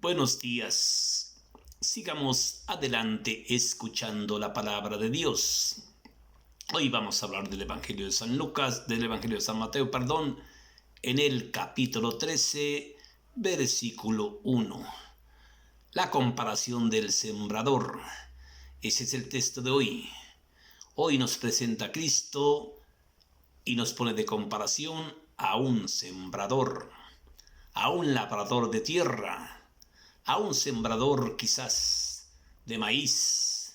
Buenos días. Sigamos adelante escuchando la palabra de Dios. Hoy vamos a hablar del Evangelio de San Lucas, del Evangelio de San Mateo, en el capítulo 13, versículo 1. La comparación del sembrador. Ese es el texto de hoy. Hoy nos presenta a Cristo y nos pone de comparación a un sembrador, a un labrador de tierra, a un sembrador quizás de maíz,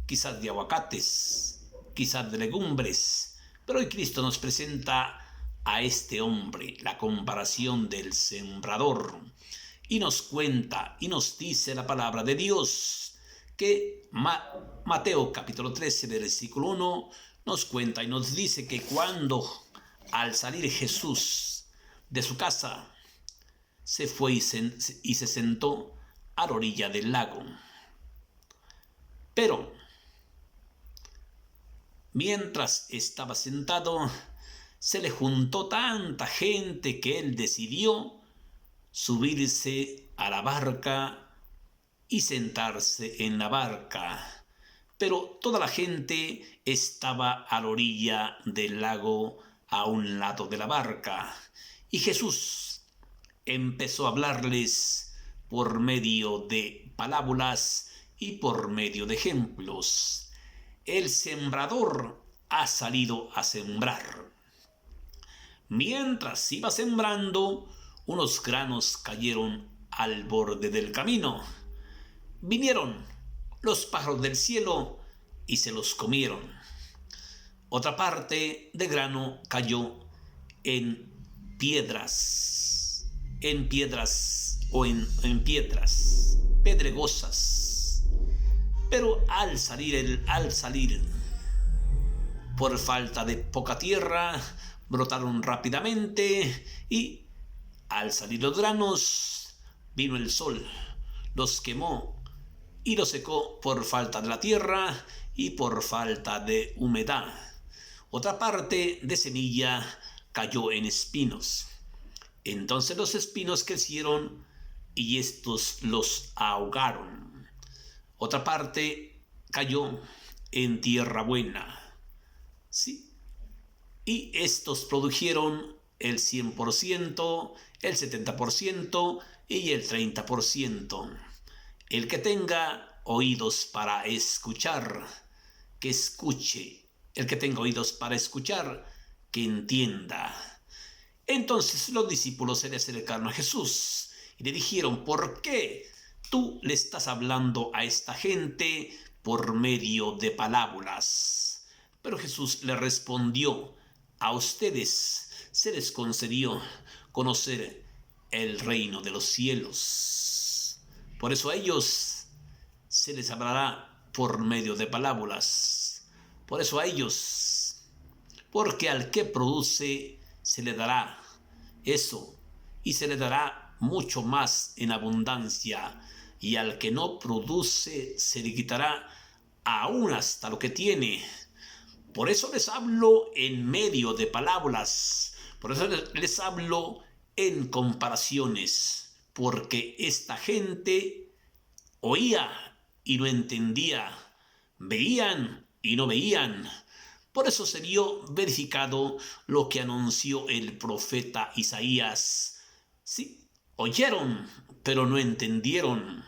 quizás de aguacates, quizás de legumbres, pero hoy Cristo nos presenta a este hombre, la comparación del sembrador, y nos cuenta y nos dice la palabra de Dios que Mateo capítulo 13 versículo 1 nos cuenta y nos dice que cuando al salir Jesús de su casa se fue y se sentó a la orilla del lago. Pero mientras estaba sentado, se le juntó tanta gente que él decidió subirse a la barca y sentarse en la barca. Pero toda la gente estaba a la orilla del lago, a un lado de la barca. Y Jesús empezó a hablarles por medio de parábolas y por medio de ejemplos. El sembrador ha salido a sembrar. Mientras iba sembrando, unos granos cayeron al borde del camino. Vinieron los pájaros del cielo y se los comieron. Otra parte de grano cayó en piedras pedregosas. Pero al salir por falta de poca tierra, brotaron rápidamente y al salir los granos, vino el sol, los quemó y los secó por falta de la tierra y por falta de humedad. Otra parte de semilla cayó en espinos. Entonces los espinos crecieron y estos los ahogaron. Otra parte cayó en tierra buena. ¿Sí? Y estos produjeron el 100%, el 70% y el 30%. El que tenga oídos para escuchar, que escuche. El que tenga oídos para escuchar, que entienda. Entonces los discípulos se le acercaron a Jesús y le dijeron: ¿por qué tú le estás hablando a esta gente por medio de parábolas? Pero Jesús le respondió: a ustedes se les concedió conocer el reino de los cielos. Por eso a ellos se les hablará por medio de parábolas. Por eso a ellos, porque al que produce se le dará eso y se le dará mucho más en abundancia, y al que no produce se le quitará aún hasta lo que tiene. Por eso les hablo en medio de parábolas, por eso les hablo en comparaciones, porque esta gente oía y no entendía, veían y no veían. Por eso se vio verificado lo que anunció el profeta Isaías. Sí, oyeron, pero no entendieron.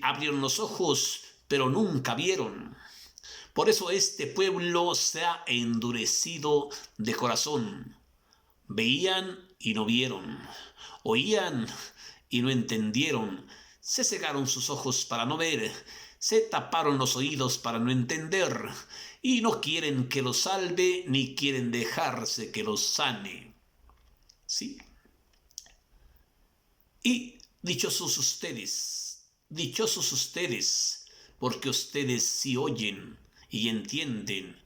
Abrieron los ojos, pero nunca vieron. Por eso este pueblo se ha endurecido de corazón. Veían y no vieron. Oían y no entendieron. Se cegaron sus ojos para no ver. Se taparon los oídos para no entender. Y no quieren que los salve, ni quieren dejarse que los sane. ¿Sí? Y dichosos ustedes, porque ustedes sí oyen y entienden.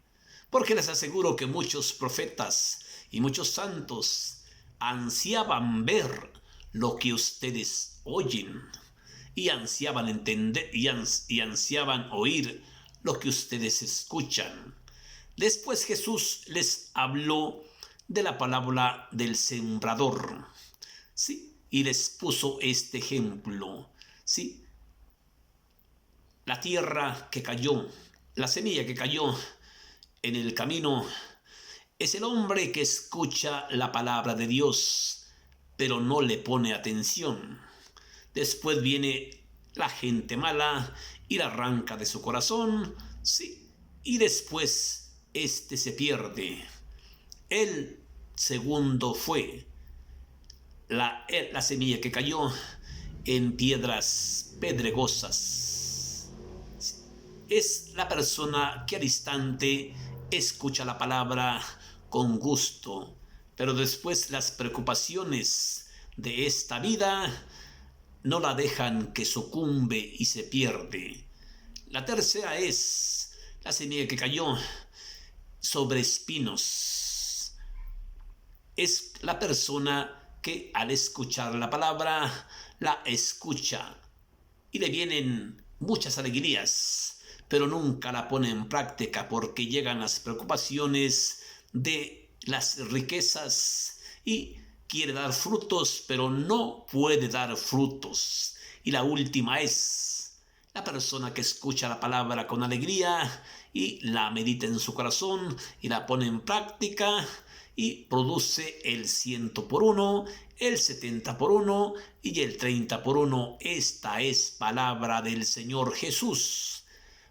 Porque les aseguro que muchos profetas y muchos santos ansiaban ver lo que ustedes oyen, y ansiaban entender y ansiaban oír lo que ustedes escuchan. Después Jesús les habló de la parábola del sembrador. Sí, y les puso este ejemplo, ¿sí? La tierra que cayó, la semilla que cayó en el camino, es el hombre que escucha la palabra de Dios, pero no le pone atención. Después viene la gente mala y la arranca de su corazón, sí, y después este se pierde. El segundo fue la semilla que cayó en piedras pedregosas. Es la persona que al instante escucha la palabra con gusto, pero después las preocupaciones de esta vida no la dejan que sucumbe y se pierde. La tercera es la semilla que cayó sobre espinos. Es la persona que al escuchar la palabra, la escucha y le vienen muchas alegrías, pero nunca la pone en práctica porque llegan las preocupaciones de las riquezas y quiere dar frutos, pero no puede dar frutos. Y la última es la persona que escucha la palabra con alegría y la medita en su corazón y la pone en práctica y produce el 100 por 1, el 70 por 1 y el 30 por 1. Esta es palabra del Señor Jesús.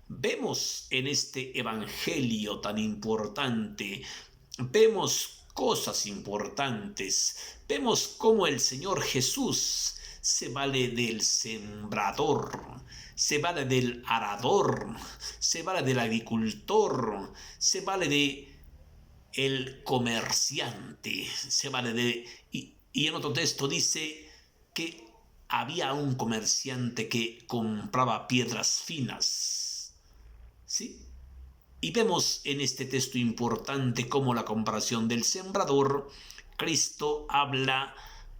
Vemos en este evangelio tan importante, vemos cosas importantes, vemos cómo el Señor Jesús se vale del sembrador, se vale del arador, se vale del agricultor, se vale de el comerciante, se vale de... Y en otro texto dice que había un comerciante que compraba piedras finas, ¿sí? Y vemos en este texto importante cómo la comparación del sembrador, Cristo habla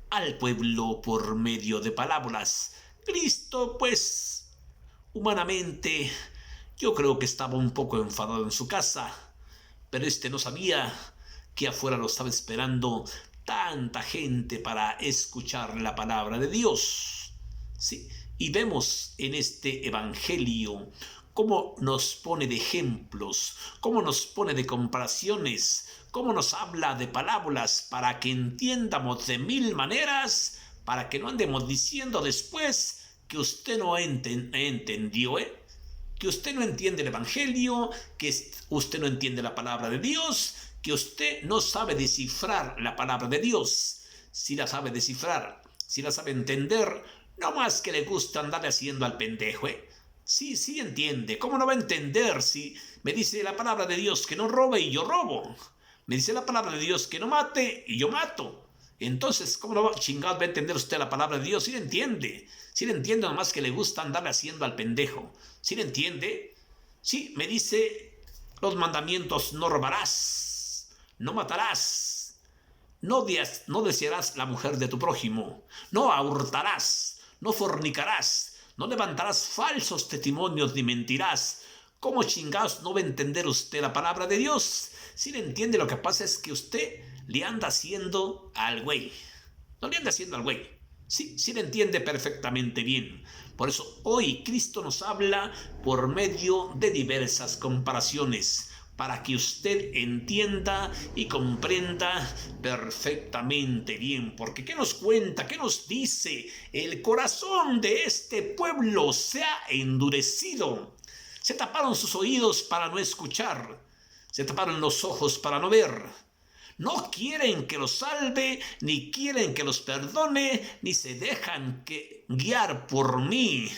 al pueblo por medio de parábolas. Cristo, pues, humanamente, yo creo que estaba un poco enfadado en su casa, pero no sabía que afuera lo estaba esperando tanta gente para escuchar la palabra de Dios. ¿Sí? Y vemos en este evangelio cómo nos pone de ejemplos, cómo nos pone de comparaciones, cómo nos habla de parábolas para que entiendamos de mil maneras, para que no andemos diciendo después que usted no entendió, que usted no entiende el evangelio, que usted no entiende la palabra de Dios, que usted no sabe descifrar la palabra de Dios. Si la sabe descifrar, si la sabe entender, no más que le gusta andar haciendo al pendejo, Sí entiende. ¿Cómo no va a entender si me dice la palabra de Dios que no robe y yo robo? Me dice la palabra de Dios que no mate y yo mato. Entonces, ¿cómo no va, chingados va a entender usted la palabra de Dios? Sí le entiende. Sí le entiende, nomás que le gusta andar haciendo al pendejo. ¿Sí le entiende? Sí, me dice los mandamientos: no robarás, no matarás, no desearás la mujer de tu prójimo, no hurtarás, no fornicarás, no levantarás falsos testimonios ni mentirás. ¿Cómo chingados no va a entender usted la palabra de Dios? Si le entiende, lo que pasa es que usted le anda haciendo al güey. No le anda haciendo al güey. Sí le entiende perfectamente bien. Por eso hoy Cristo nos habla por medio de diversas comparaciones, para que usted entienda y comprenda perfectamente bien. Porque ¿qué nos cuenta? ¿Qué nos dice? El corazón de este pueblo se ha endurecido. Se taparon sus oídos para no escuchar. Se taparon los ojos para no ver. No quieren que los salve, ni quieren que los perdone, ni se dejan guiar por mí.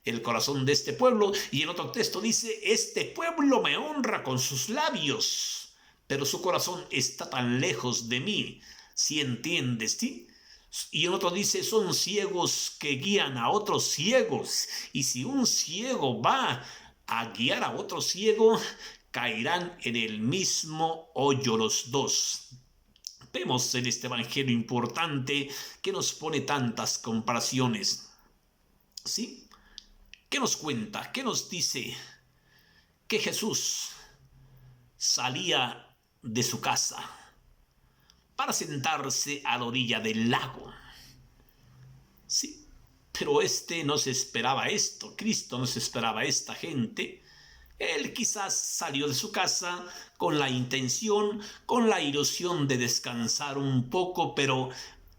El corazón de este pueblo, y en otro texto dice: este pueblo me honra con sus labios, pero su corazón está tan lejos de mí. ¿Sí entiendes, sí? Y en otro dice: son ciegos que guían a otros ciegos, y si un ciego va a guiar a otro ciego, caerán en el mismo hoyo los dos. Vemos en este evangelio importante que nos pone tantas comparaciones, ¿sí? ¿Qué nos cuenta? ¿Qué nos dice? Que Jesús salía de su casa para sentarse a la orilla del lago. Sí, pero no se esperaba esto. Cristo no se esperaba esta gente. Él quizás salió de su casa con la intención, con la ilusión de descansar un poco, pero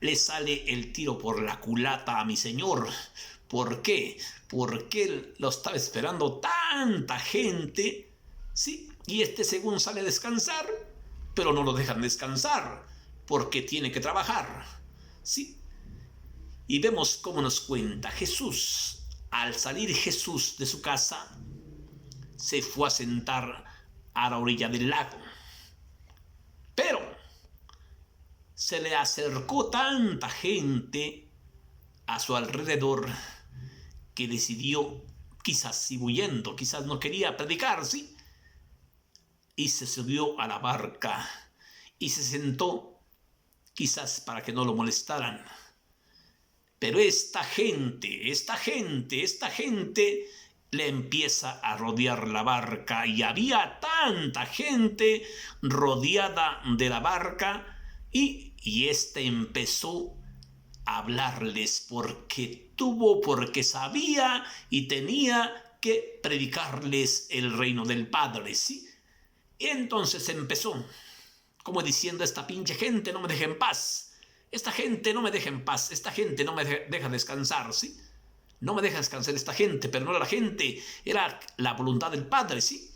le sale el tiro por la culata a mi Señor. ¿Por qué? Porque lo estaba esperando tanta gente, ¿sí? Y según sale a descansar, pero no lo dejan descansar, porque tiene que trabajar, ¿sí? Y vemos cómo nos cuenta Jesús. Al salir Jesús de su casa, se fue a sentar a la orilla del lago. Pero se le acercó tanta gente a su alrededor que decidió, quizás huyendo, quizás no quería predicar, ¿sí? Y se subió a la barca y se sentó, quizás para que no lo molestaran. Pero esta gente le empieza a rodear la barca, y había tanta gente rodeada de la barca, y empezó a hablarles porque sabía y tenía que predicarles el reino del Padre, ¿sí? Y entonces empezó, como diciendo: esta pinche gente no me deja en paz. Esta gente no me deja en paz, esta gente no me deja descansar, ¿sí? No me deja descansar esta gente, pero no era la gente, era la voluntad del Padre, ¿sí?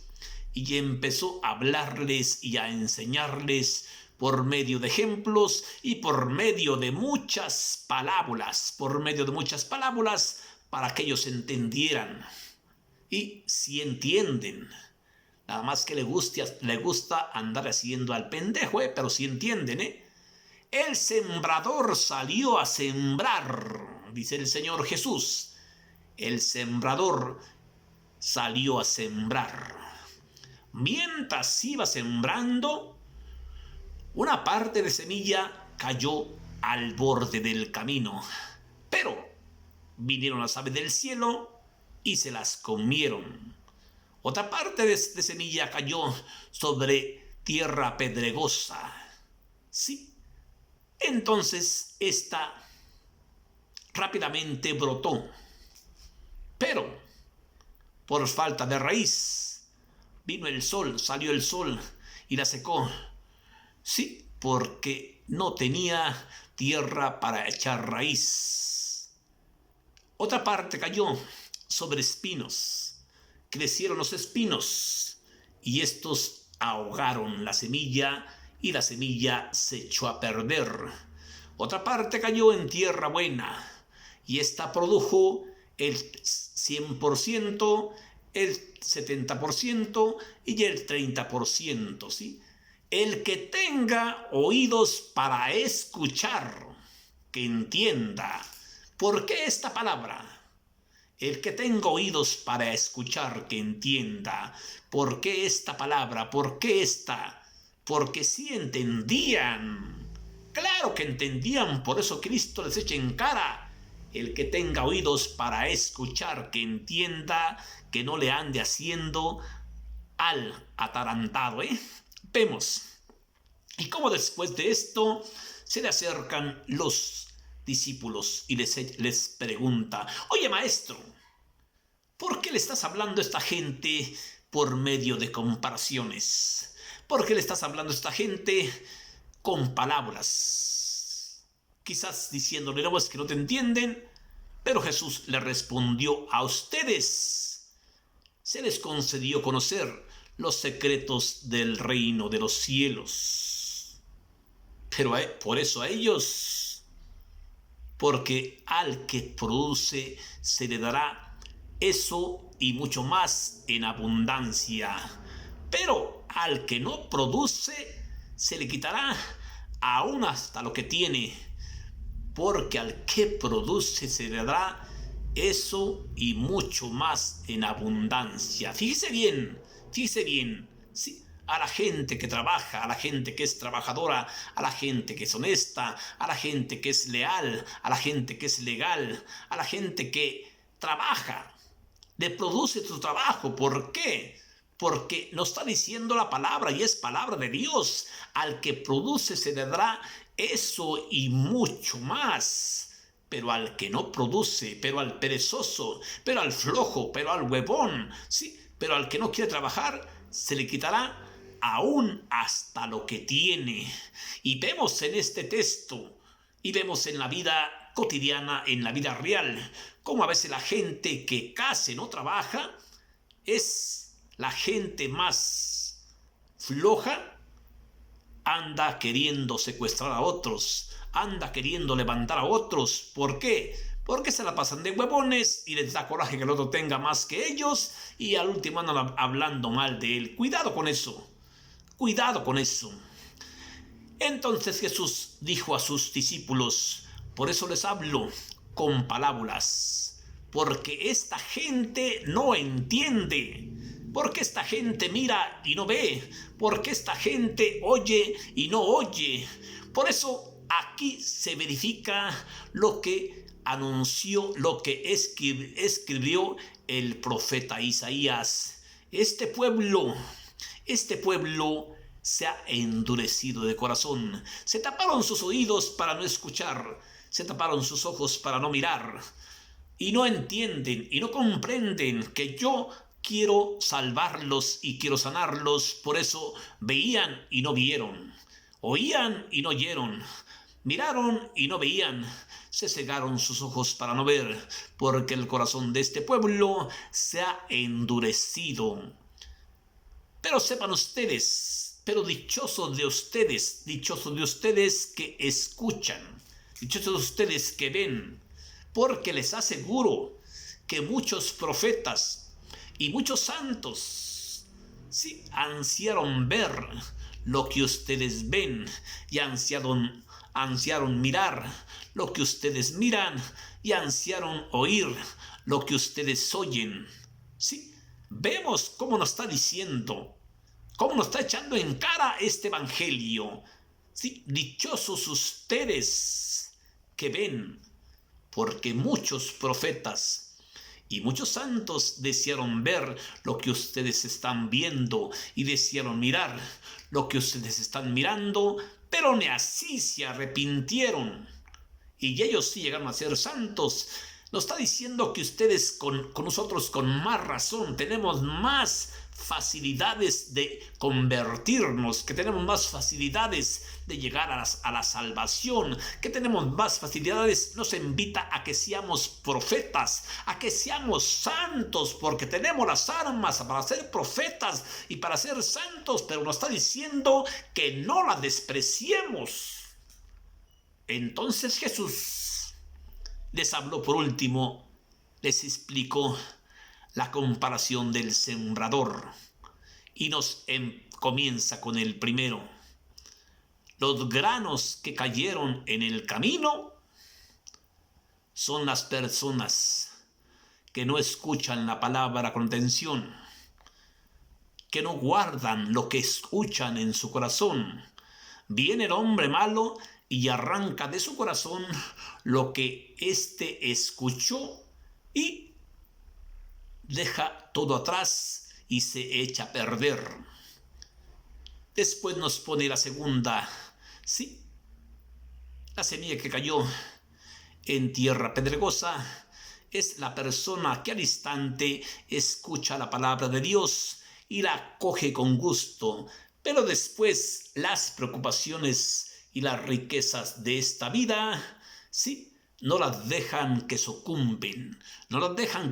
Y empezó a hablarles y a enseñarles por medio de ejemplos y por medio de muchas parábolas, para que ellos entendieran. Y si entienden, nada más que le gusta andar haciendo al pendejo, pero si entienden, El sembrador salió a sembrar, dice el Señor Jesús. El sembrador salió a sembrar. Mientras iba sembrando, una parte de semilla cayó al borde del camino. Pero vinieron las aves del cielo y se las comieron. Otra parte de semilla cayó sobre tierra pedregosa. Sí. Entonces esta rápidamente brotó, pero por falta de raíz salió el sol y la secó. Sí, porque no tenía tierra para echar raíz. Otra parte cayó sobre espinos. Crecieron los espinos y estos ahogaron la semilla, y la semilla se echó a perder. Otra parte cayó en tierra buena, y esta produjo el 100%, el 70% y el 30%, ¿sí? El que tenga oídos para escuchar, que entienda. ¿Por qué esta palabra? El que tenga oídos para escuchar, que entienda. ¿Por qué esta palabra? ¿Por qué esta? Porque sí entendían. Claro que entendían, por eso Cristo les echa en cara: el que tenga oídos para escuchar, que entienda, que no le ande haciendo al atarantado, Vemos. Y cómo después de esto se le acercan los discípulos y les pregunta: oye, maestro, ¿por qué le estás hablando a esta gente por medio de comparaciones? ¿Por qué le estás hablando a esta gente con palabras? Quizás diciéndole: no, es que no te entienden. Pero Jesús le respondió: a ustedes se les concedió conocer los secretos del reino de los cielos. Pero por eso a ellos, porque al que produce se le dará eso y mucho más en abundancia. Pero al que no produce se le quitará aún hasta lo que tiene, porque al que produce se le dará eso y mucho más en abundancia. Fíjese bien, ¿sí? A la gente que trabaja, a la gente que es trabajadora, a la gente que es honesta, a la gente que es leal, a la gente que es legal, a la gente que trabaja, le produce su trabajo. ¿Por qué? Porque nos está diciendo la palabra, y es palabra de Dios: al que produce se le dará eso y mucho más. pero al que no produce, pero al perezoso, pero al flojo, pero al huevón, sí, pero al que no quiere trabajar, se le quitará aún hasta lo que tiene. Y vemos en este texto, y vemos en la vida cotidiana, en la vida real, cómo a veces la gente que casi no trabaja es la gente más floja, anda queriendo secuestrar a otros, anda queriendo levantar a otros. ¿Por qué? Porque se la pasan de huevones y les da coraje que el otro tenga más que ellos y al último andan hablando mal de él. Cuidado con eso, cuidado con eso. Entonces Jesús dijo a sus discípulos, por eso les hablo con parábolas, porque esta gente no entiende. Porque esta gente mira y no ve, porque esta gente oye y no oye. Por eso aquí se verifica lo que anunció, lo que escribió el profeta Isaías. Este pueblo se ha endurecido de corazón. Se taparon sus oídos para no escuchar, se taparon sus ojos para no mirar. Y no entienden y no comprenden que yo quiero salvarlos y quiero sanarlos. Por eso veían y no vieron, oían y no oyeron, miraron y no veían, se cegaron sus ojos para no ver, porque el corazón de este pueblo se ha endurecido. Pero sepan ustedes, pero dichosos de ustedes que escuchan, dichosos de ustedes que ven, porque les aseguro que muchos profetas y muchos santos sí ansiaron ver lo que ustedes ven y ansiaron mirar lo que ustedes miran y ansiaron oír lo que ustedes oyen. Sí, vemos cómo nos está diciendo, cómo nos está echando en cara este evangelio. Sí, dichosos ustedes que ven, porque muchos profetas y muchos santos desearon ver lo que ustedes están viendo y desearon mirar lo que ustedes están mirando, pero ni así se arrepintieron. Y ellos sí llegaron a ser santos. Nos está diciendo que ustedes con nosotros con más razón tenemos más facilidades de convertirnos, que tenemos más facilidades de llegar a la salvación, que tenemos más facilidades. Nos invita a que seamos profetas, a que seamos santos, porque tenemos las armas para ser profetas y para ser santos, pero nos está diciendo que no las despreciemos. Entonces Jesús les habló por último, les explicó la comparación del sembrador y comienza con el primero. Los granos que cayeron en el camino son las personas que no escuchan la palabra con atención, que no guardan lo que escuchan en su corazón. Viene el hombre malo y arranca de su corazón lo que éste escuchó y deja todo atrás y se echa a perder. Después nos pone la segunda, sí, la semilla que cayó en tierra pedregosa es la persona que al instante escucha la palabra de Dios y la acoge con gusto, pero después las preocupaciones y las riquezas de esta vida, sí, no las dejan que sucumben, no las dejan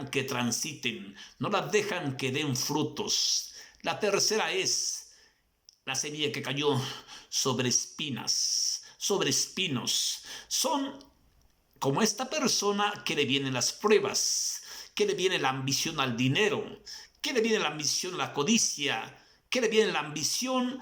que transiten, no las dejan que den frutos. La tercera es la semilla que cayó sobre espinos. Son como esta persona que le vienen las pruebas, que le viene la ambición al dinero, que le viene la ambición a la codicia, que le viene la ambición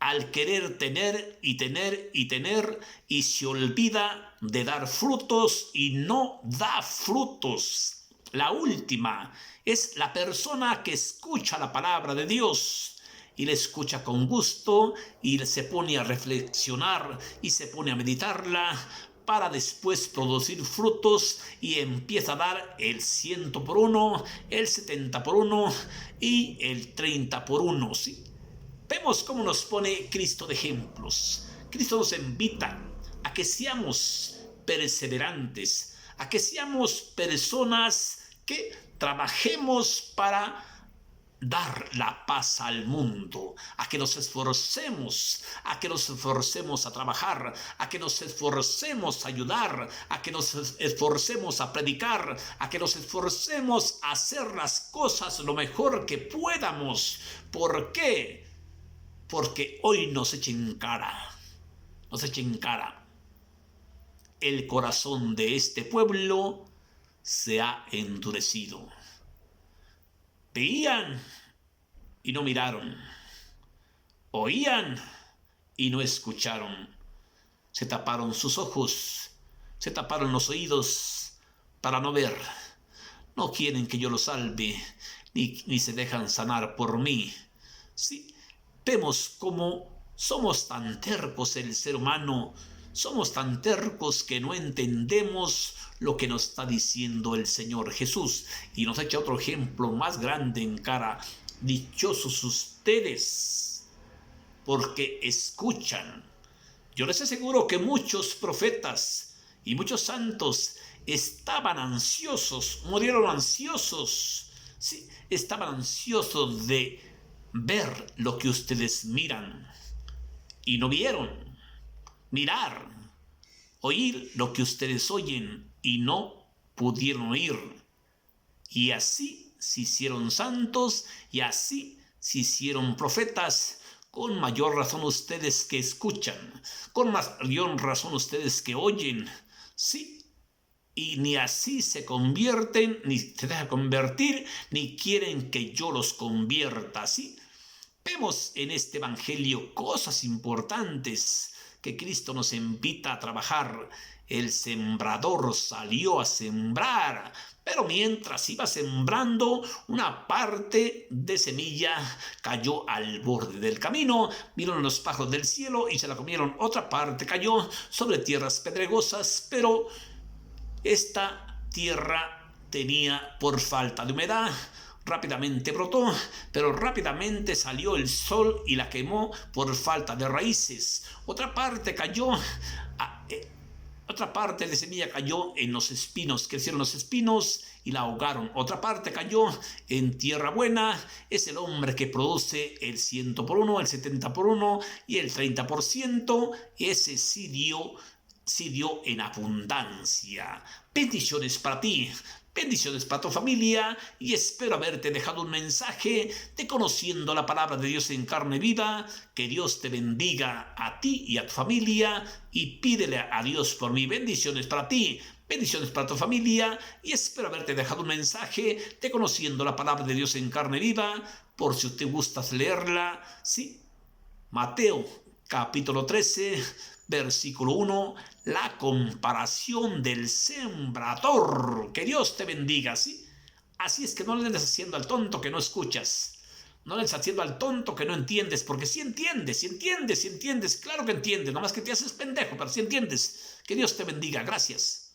al querer tener y tener y tener, y se olvida de dar frutos y no da frutos. La última es la persona que escucha la palabra de Dios y la escucha con gusto y se pone a reflexionar y se pone a meditarla para después producir frutos y empieza a dar el 100 por 1, el 70 por 1 y el 30 por 1, ¿sí? Vemos cómo nos pone Cristo de ejemplos. Cristo nos invita a que seamos perseverantes, a que seamos personas que trabajemos para dar la paz al mundo, a que nos esforcemos, a trabajar, a que nos esforcemos a ayudar, a que nos esforcemos a predicar, a que nos esforcemos a hacer las cosas lo mejor que podamos. ¿Por qué? Porque hoy nos echa en cara el corazón de este pueblo se ha endurecido. Veían y no miraron, oían y no escucharon, se taparon sus ojos, se taparon los oídos para no ver, no quieren que yo los salve, ni se dejan sanar por mí. Sí, vemos cómo somos tan tercos el ser humano, somos tan tercos que no entendemos lo que nos está diciendo el Señor Jesús. Y nos echa otro ejemplo más grande en cara. Dichosos ustedes, porque escuchan. Yo les aseguro que muchos profetas y muchos santos estaban ansiosos, murieron ansiosos. Sí, estaban ansiosos de ver lo que ustedes miran y no vieron. Mirar, oír lo que ustedes oyen y no pudieron oír. Y así se hicieron santos y así se hicieron profetas. Con mayor razón ustedes que escuchan, con mayor razón ustedes que oyen. Sí, y ni así se convierten, ni se dejan convertir, ni quieren que yo los convierta. ¿Sí? Vemos en este evangelio cosas importantes que Cristo nos invita a trabajar. El sembrador salió a sembrar, pero mientras iba sembrando, una parte de semilla cayó al borde del camino, vieron los pájaros del cielo y se la comieron. Otra parte cayó sobre tierras pedregosas, pero esta tierra tenía, por falta de humedad, rápidamente brotó, pero rápidamente salió el sol y la quemó por falta de raíces. Otra parte de semilla cayó en los espinos, crecieron los espinos y la ahogaron. Otra parte cayó en tierra buena, es el hombre que produce el 100 por 1, el 70 por 1 y el 30%, ese sí dio en abundancia. Bendiciones para ti. Bendiciones para tu familia y espero haberte dejado un mensaje de conociendo la palabra de Dios en carne viva. Que Dios te bendiga a ti y a tu familia y pídele a Dios por mí. Bendiciones para ti, bendiciones para tu familia y espero haberte dejado un mensaje de conociendo la palabra de Dios en carne viva, por si usted gusta leerla. Sí, Mateo capítulo 13, versículo 1, la comparación del sembrador. Que Dios te bendiga, ¿sí? Así es que no le andes haciendo al tonto que no escuchas. No le andes haciendo al tonto que no entiendes, porque sí entiendes, claro que entiendes, nomás que te haces pendejo, pero sí entiendes. Que Dios te bendiga, gracias.